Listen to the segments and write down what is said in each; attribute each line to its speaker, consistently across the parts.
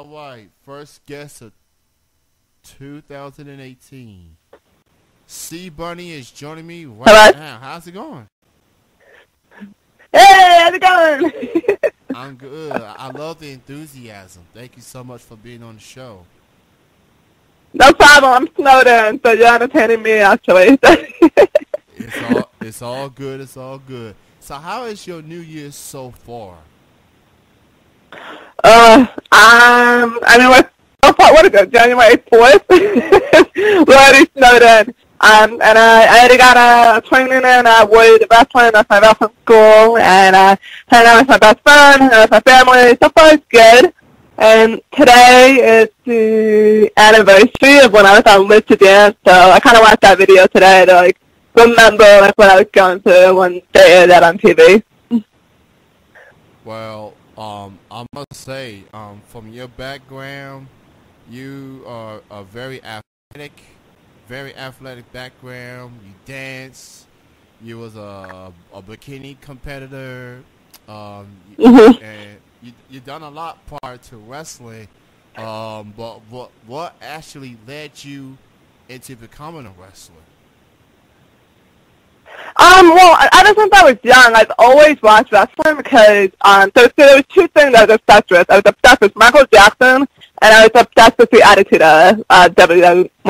Speaker 1: All right, first guest of 2018. C Bunny is joining me right
Speaker 2: Hello?
Speaker 1: now. How's it going?
Speaker 2: Hey, how's it going?
Speaker 1: I'm good. I love the enthusiasm. Thank you so much for being on the show.
Speaker 2: No problem. I'm snowed in, so you're entertaining me, actually.
Speaker 1: It's all good. It's all good. So how is your New Year so far?
Speaker 2: What is it, January 4th? We're already snowed in. And I already got a training in Wood Wrestling. That's my wrestling school. And hanging out with my best friend, hanging out with my family. So far, it's good. And today is the anniversary of when I was on Live to Dance. So I kind of watched that video today to, remember, what I was going through when they aired that on TV.
Speaker 1: Well, I must say, from your background, you are a very athletic background. You dance. You was a bikini competitor. And you done a lot prior to wrestling. But what actually led you into becoming a wrestler?
Speaker 2: Well, ever since I was young, I've always watched wrestling because, so there was two things I was obsessed with. I was obsessed with Michael Jackson, and I was obsessed with the Attitude when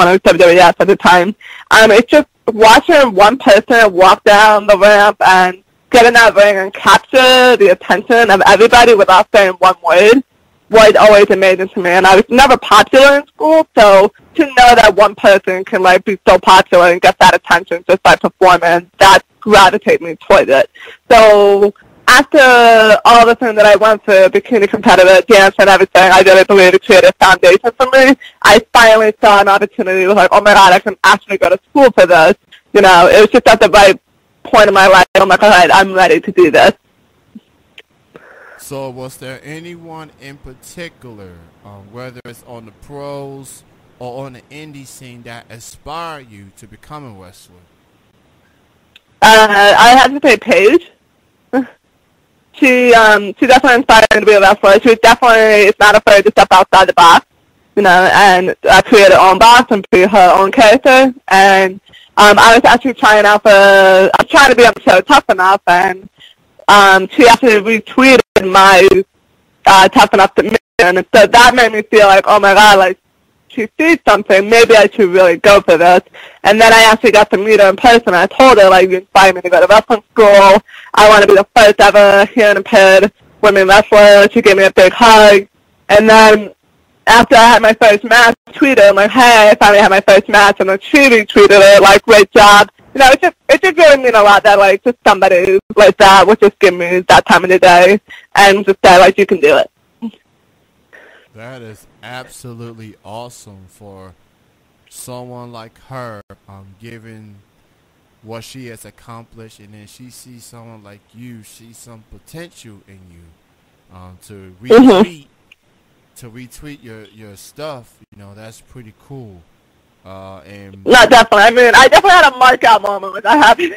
Speaker 2: I was WWF at the time. It's just watching one person walk down the ramp and get in that ring and capture the attention of everybody without saying one word was always amazing to me. And I was never popular in school, so to know that one person can be so popular and get that attention just by performing, that gravitated me towards it. So after all the things that I went through, bikini competitor, dance and everything, I really believe it created a foundation for me. I finally saw an opportunity, oh my God, I can actually go to school for this. It was just at the right point in my life. I'm like, all right, I'm ready to do this.
Speaker 1: So was there anyone in particular, whether it's on the pros or on the indie scene, that inspired you to become a wrestler?
Speaker 2: I have to say Paige. She definitely inspired me to be a wrestler. She was definitely is not afraid to step outside the box, and create her own box and be her own character. And I was actually trying to be on the show Tough Enough, and she actually retweeted my Tough Enough to me, and so that made me feel like, oh my God, she sees something, maybe I should really go for this. And then I actually got to meet her in person. I told her, you inspired me to go to wrestling school. I want to be the first ever here-in-a-pid women wrestler. She gave me a big hug. And then after I had my first match, I tweeted her, I'm like, hey, I finally had my first match. And then she retweeted her, great job. It just really mean a lot that, just somebody like that would just give me that time of the day and just say, you can do it.
Speaker 1: That is absolutely awesome for someone like her, given what she has accomplished, and then she sees someone like you, sees some potential in you, to retweet your stuff. That's pretty cool. And
Speaker 2: not definitely. I definitely had a mark out moment with that happy.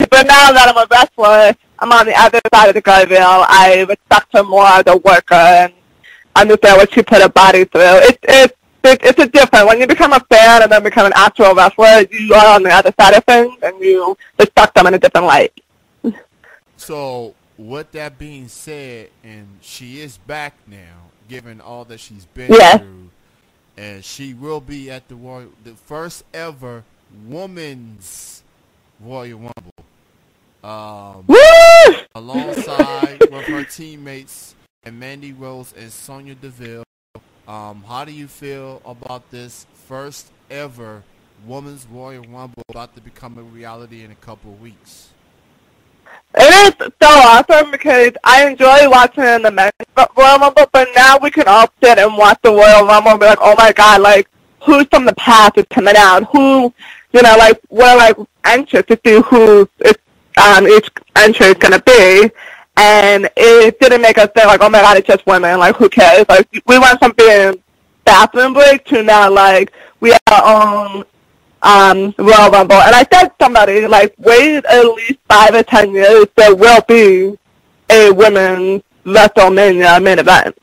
Speaker 2: But now that I'm a wrestler, I'm on the other side of the guardrail. I respect her more as a worker and understand what she put her body through. It's a different. When you become a fan and then become an actual wrestler, you are on the other side of things and you respect them in a different light.
Speaker 1: So, with that being said, and she is back now, given all that she's been through, and she will be at the first ever women's Royal Rumble, alongside with her teammates and Mandy Rose and Sonya Deville. How do you feel about this first ever women's Royal Rumble about to become a reality in a couple of weeks?
Speaker 2: It is so awesome because I enjoy watching the men's Royal Rumble, but now we can all sit and watch the Royal Rumble and be like, oh my God, who's from the past is coming out? Who, we're anxious to see who each entry is going to be. And it didn't make us think oh my God, it's just women. Who cares? We went from being bathroom break to now, we have our own Royal Rumble. And I said to somebody, wait at least 5 or 10 years, there will be a women's WrestleMania main event.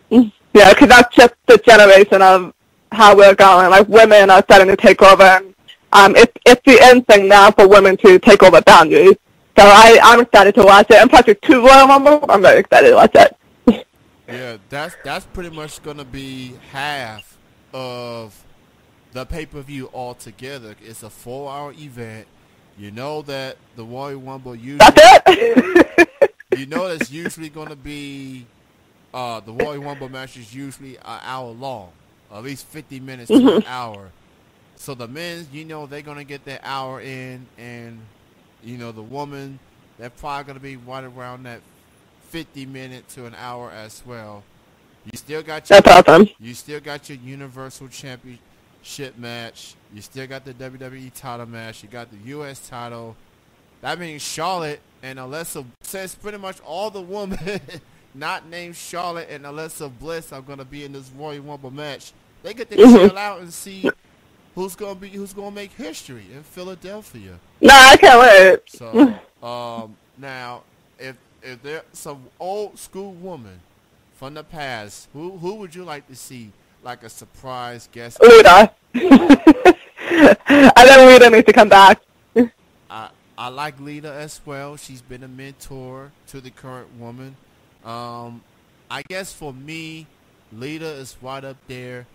Speaker 2: Yeah, because that's just the generation of how we're going. Like, women are starting to take over. And, it's the end thing now for women to take over boundaries. So I'm excited to watch it. And plus, with 2 Royal Rumble, I'm very excited to watch it.
Speaker 1: Yeah, that's pretty much gonna be half of the pay-per-view altogether. It's a 4-hour event. You know that the Royal Rumble usually.
Speaker 2: That's it.
Speaker 1: You know that's usually gonna be the Royal Rumble match is usually an hour long, at least 50 minutes to an hour. So the men, you know, they're gonna get their hour in, and you know the woman, they're probably gonna be right around that 50 minute to an hour as well. You still got your
Speaker 2: That's awesome.
Speaker 1: You still got your Universal Championship match. You still got the WWE title match. You got the U.S. title. That means Charlotte and Alexa, says pretty much all the women not named Charlotte and Alexa Bliss are going to be in this Royal Rumble match. They get to chill out and see who's going to make history in Philadelphia.
Speaker 2: No, I can't wait.
Speaker 1: So, now, if there's some old school woman from the past, who would you like to see like a surprise guest?
Speaker 2: Lita. I think Lita needs to come back.
Speaker 1: I like Lita as well. She's been a mentor to the current woman. I guess for me, Lita is right up there,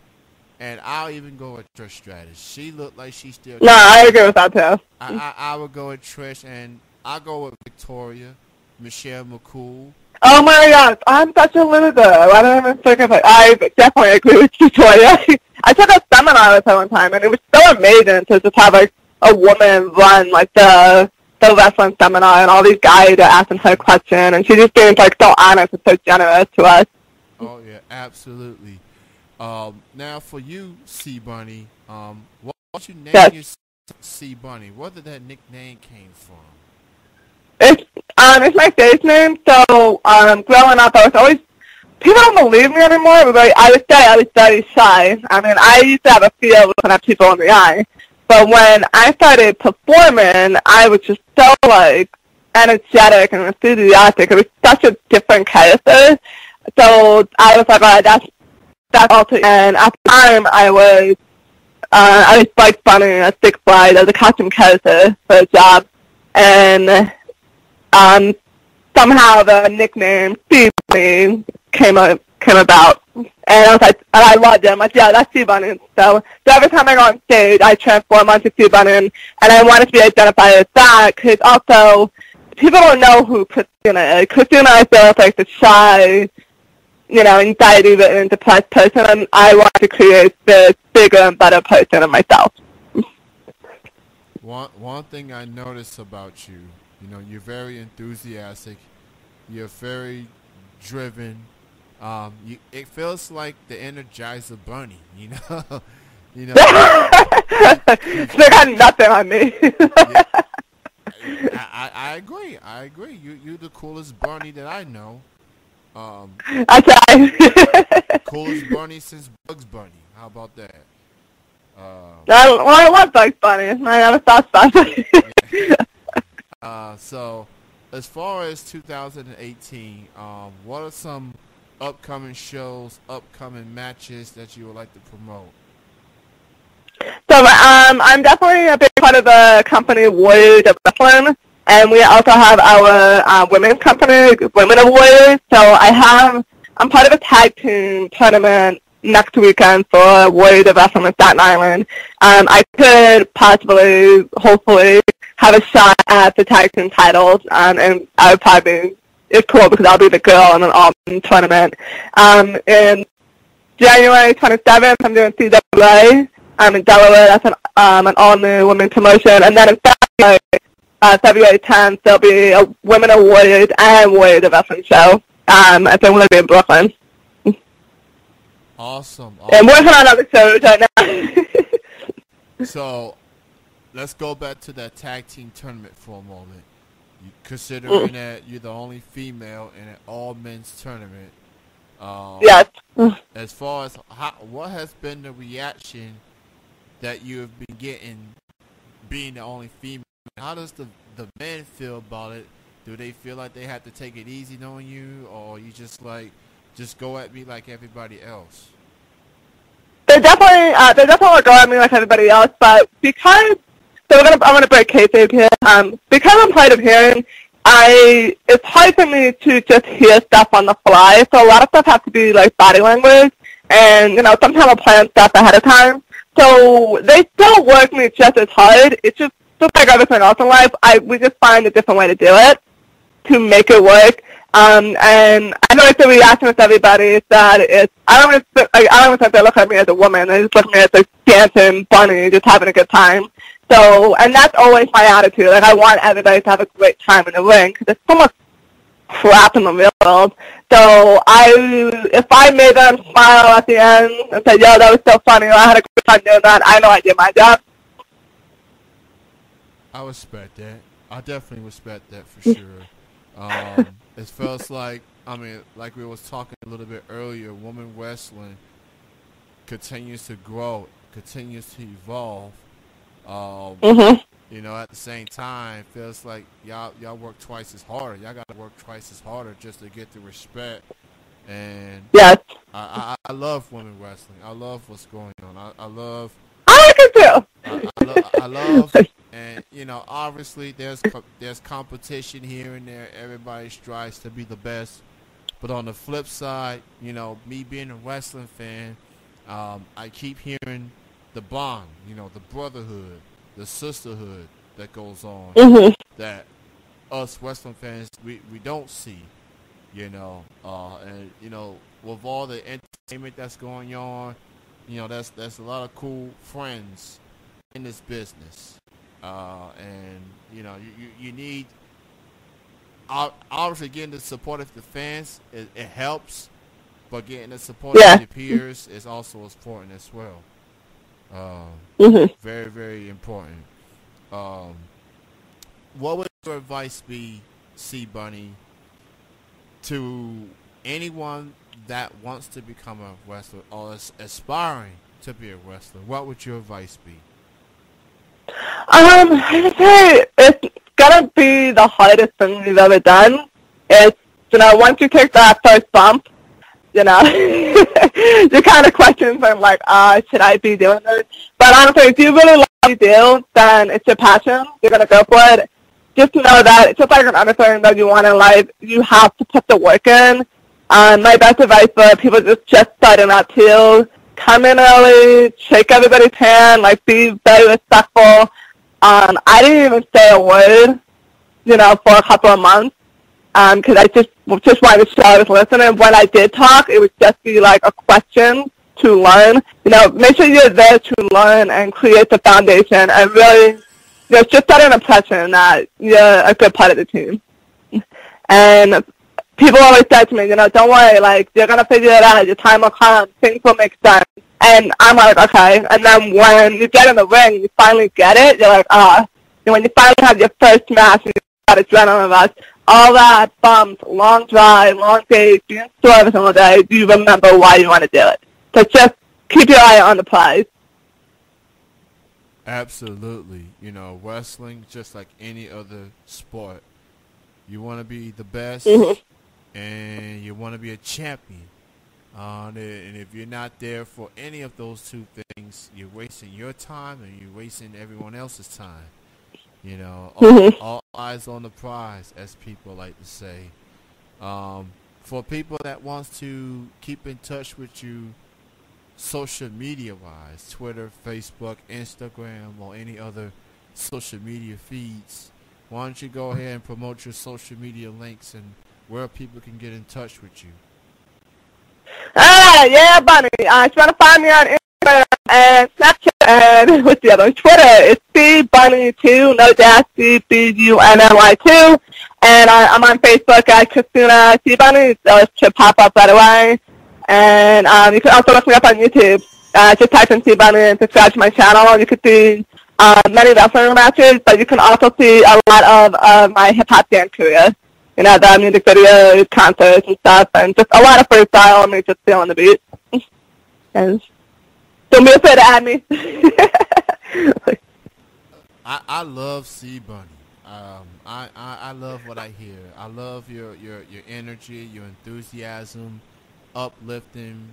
Speaker 1: and I'll even go with Trish Stratus. She looked like she's still.
Speaker 2: No, I agree with that too.
Speaker 1: I would go with Trish, and I'll go with Victoria, Michelle McCool.
Speaker 2: Oh my God, I'm such a loser. I don't even think of it. I definitely agree with Victoria. I took a seminar with her one time, and it was so amazing to just have like a woman run like the wrestling seminar, and all these guys are asking her questions, and she just being like so honest and so generous to us.
Speaker 1: Oh yeah, absolutely. Now for you, C Bunny, what you name your C Bunny? Where did that nickname came from?
Speaker 2: It's my stage name. So growing up, I was always, people don't believe me anymore, but I would say I was very shy. I mean, I used to have a fear of looking at people in the eye. But when I started performing, I was just so, like, energetic and enthusiastic. It was such a different character. So I was like, all right, that's all to. And at the time, I was Bike Bunny at Six Flags as a costume character for a job. And somehow the nickname Steve Bunny came about. And I was like, and I loved it. I'm like, yeah, that's Steve Bunny. So every time I go on stage, I transform onto Steve Bunny, and I wanted to be identified as that, because also, people don't know who Christina is. Christina, I feel, is like the shy, you know, anxiety-ridden and depressed person, and I want to create this bigger and better person of myself.
Speaker 1: One thing I notice about you, you know, you're very enthusiastic. You're very driven. It feels like the Energizer Bunny, you know. You know.
Speaker 2: They got nothing on me.
Speaker 1: Yeah, I agree. I agree. You're the coolest Bunny that I know.
Speaker 2: I tried.
Speaker 1: Coolest Bunny since Bugs Bunny. How about that?
Speaker 2: I love Bugs Bunny. I never thought Bunny.
Speaker 1: So, as far as 2018, what are some upcoming shows, upcoming matches that you would like to promote?
Speaker 2: So I'm definitely a big part of the company Warriors of Wrestling, and we also have our women's company, Women of Warriors. So I'm part of a tag team tournament next weekend for Warriors of Wrestling in Staten Island. I could possibly, hopefully, have a shot at the tag team titles, and I would probably be, it's cool because I'll be the girl in an all-women tournament. In January 27th, I'm doing CWA. In Delaware. That's an all-new women promotion. And then in February 10th, there'll be a Women of Warriors and Warriors of Wrestling show. I think we're going to be in Brooklyn.
Speaker 1: Awesome.
Speaker 2: And working on other shows right now.
Speaker 1: So, let's go back to that tag team tournament for a moment. Considering that you're the only female in an all-men's tournament.
Speaker 2: Yes.
Speaker 1: As far as what has been the reaction that you have been getting being the only female? How does the men feel about it? Do they feel like they have to take it easy on you, or you just like, just go at me like everybody else?
Speaker 2: They definitely go at me like everybody else, but because I'm gonna break kayfabe here. Because I'm hard of hearing, it's hard for me to just hear stuff on the fly. So a lot of stuff has to be like body language, and sometimes I'll plan stuff ahead of time. So they still work me just as hard. It's just like everything else in life. We just find a different way to do it to make it work. And I know the reaction with everybody is that I don't even think they look at me as a woman. They just look at me as a dancing bunny, just having a good time. So, and that's always my attitude. Like, I want everybody to have a great time in the ring because there's so much crap in the real world. So if I made them smile at the end and say, yo, that was so funny, or I had a good time doing that, I know I did my job.
Speaker 1: I respect that. I definitely respect that for sure. It feels like, like we was talking a little bit earlier, women wrestling continues to grow, continues to evolve. At the same time, it feels like y'all work twice as harder. Y'all got to work twice as harder just to get the respect. And
Speaker 2: yes,
Speaker 1: I love women wrestling. I love what's going on. I love.
Speaker 2: I like it too.
Speaker 1: I love, and obviously there's competition here and there. Everybody strives to be the best, but on the flip side, me being a wrestling fan, I keep hearing the bond, the brotherhood, the sisterhood that goes on that us wrestling fans we don't see, and with all the entertainment that's going on, there's a lot of cool friends in this business, and you need obviously getting the support of the fans. It helps, but getting the support of your peers is also important as well. Very, very important. What would your advice be, C Bunny, to anyone that wants to become a wrestler or is aspiring to be a wrestler? What would your advice be?
Speaker 2: I'd say it's gonna be the hardest thing you've ever done. It's once you take that first bump, you kind of question and like, should I be doing this? But honestly, if you really love what you do, then it's your passion. You're gonna go for it. Just know that it's just like anything that you want in life. You have to put the work in. My best advice for people just starting out too: come in early, shake everybody's hand, like be very respectful. I didn't even say a word, for a couple of months. Because I just wanted to show I was listening. When I did talk, it would just be like a question to learn. Make sure you're there to learn and create the foundation and really, just set an impression that you're a good part of the team. And people always say to me, don't worry, like, you're going to figure it out. Your time will come. Things will make sense. And I'm like, okay. And then when you get in the ring, you finally get it. You're like, when you finally have your first match and you got adrenaline rush, all that bumps, long drive, long days, being sore every single day, you remember why you want to do it. So just keep your eye on the prize.
Speaker 1: Absolutely. Wrestling, just like any other sport, you want to be the best and you want to be a champion. And if you're not there for any of those two things, you're wasting your time and you're wasting everyone else's time. All eyes on the prize, as people like to say. For people that wants to keep in touch with you social media-wise, Twitter, Facebook, Instagram, or any other social media feeds, why don't you go ahead and promote your social media links and where people can get in touch with you?
Speaker 2: Yeah, Bunny. If you want to find me on Instagram and Snapchat and what's the other one? Twitter, it's CBunny2, no dash, CBUNNY2. And I'm on Facebook at Christina C Bunny, so it should pop up right away. And you can also look me up on YouTube. Just type in C Bunny and subscribe to my channel. You can see many wrestling matches, but you can also see a lot of my hip-hop dance career. The music videos, concerts, and stuff, and just a lot of freestyle, and me just feeling the beat. And don't be afraid to add me.
Speaker 1: I love C Bunny. I love what I hear. I love your energy, your enthusiasm, uplifting,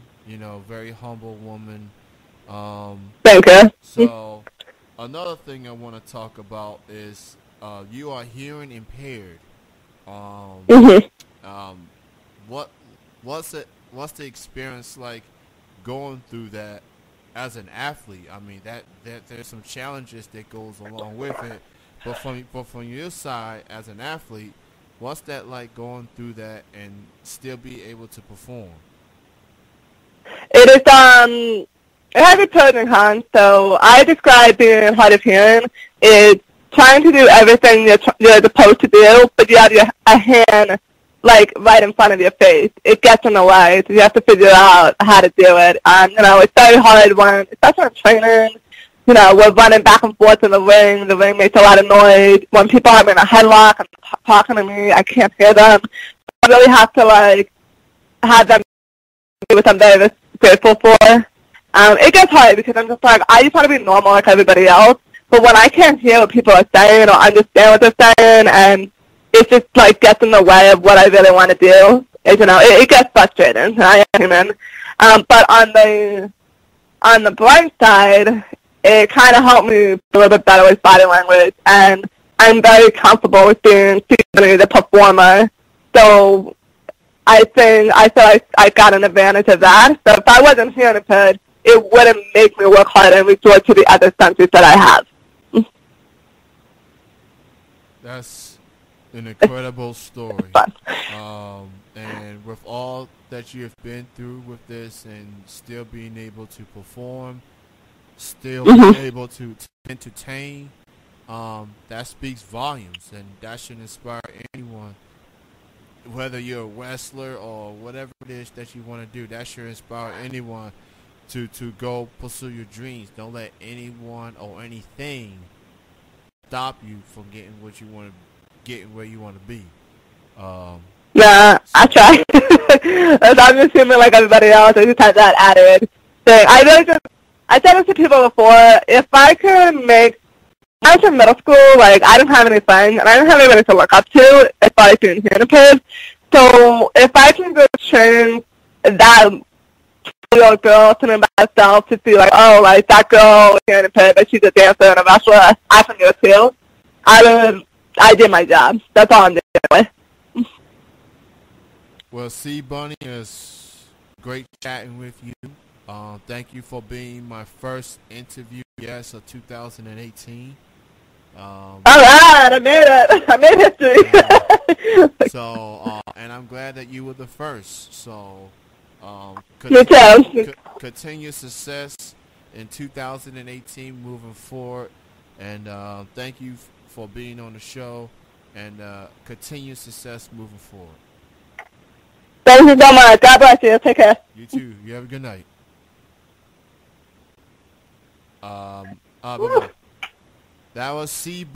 Speaker 1: very humble woman.
Speaker 2: Thank you.
Speaker 1: So another thing I want to talk about is you are hearing impaired. Um,
Speaker 2: Mhm.
Speaker 1: um, what what's the experience like going through that as an athlete? I mean that there's some challenges that goes along with it, but from your side as an athlete, what's that like going through that and still be able to perform?
Speaker 2: It is it has its pros and cons. So I describe being hard of hearing is trying to do everything you're supposed to do, but you have a hand like right in front of your face. It gets in the way, so you have to figure out how to do it. It's very hard when, especially when training, we're running back and forth in the ring. The ring makes a lot of noise. When people have me in a headlock and talking to me, I can't hear them. I really have to have them do what I'm very grateful for. It gets hard because I'm just like, I just want to be normal like everybody else. But when I can't hear what people are saying or understand what they're saying, and it just like gets in the way of what I really want to do, it gets frustrating. I am human. But on the bright side, it kind of helped me a little bit better with body language, and I'm very comfortable with being the performer. So I feel like I got an advantage of that. So if I wasn't hearing impaired, it wouldn't make me work harder and resort to the other senses that I have.
Speaker 1: That's an incredible story. And with all that you have been through with this and still being able to perform, still being able to entertain, that speaks volumes, and that should inspire anyone, whether you're a wrestler or whatever it is that you want to do. That should inspire anyone to go pursue your dreams. Don't let anyone or anything stop you from getting what you want to getting where you want to be.
Speaker 2: Yeah, I try. I'm just human like everybody else. I just have that added thing. I said this to people before. If I could make, when I was in middle school, like I didn't have any friends and I didn't have anybody to look up to if I was doing handicap. So if I can go train that little girl to know about herself to see like, oh, like that girl is handicap, but she's a dancer and a wrestler, I can do it too. I did my job. That's all I'm doing.
Speaker 1: Well, C Bunny, it's great chatting with you. Thank you for being my first interview guest of 2018.
Speaker 2: All right, I made it. I made history.
Speaker 1: And I'm glad that you were the first. So, continue success in 2018 moving forward. And thank you for being on the show, and continue success moving forward.
Speaker 2: Thank you so much. God bless you. Take care.
Speaker 1: You too. You have a good night. That was C.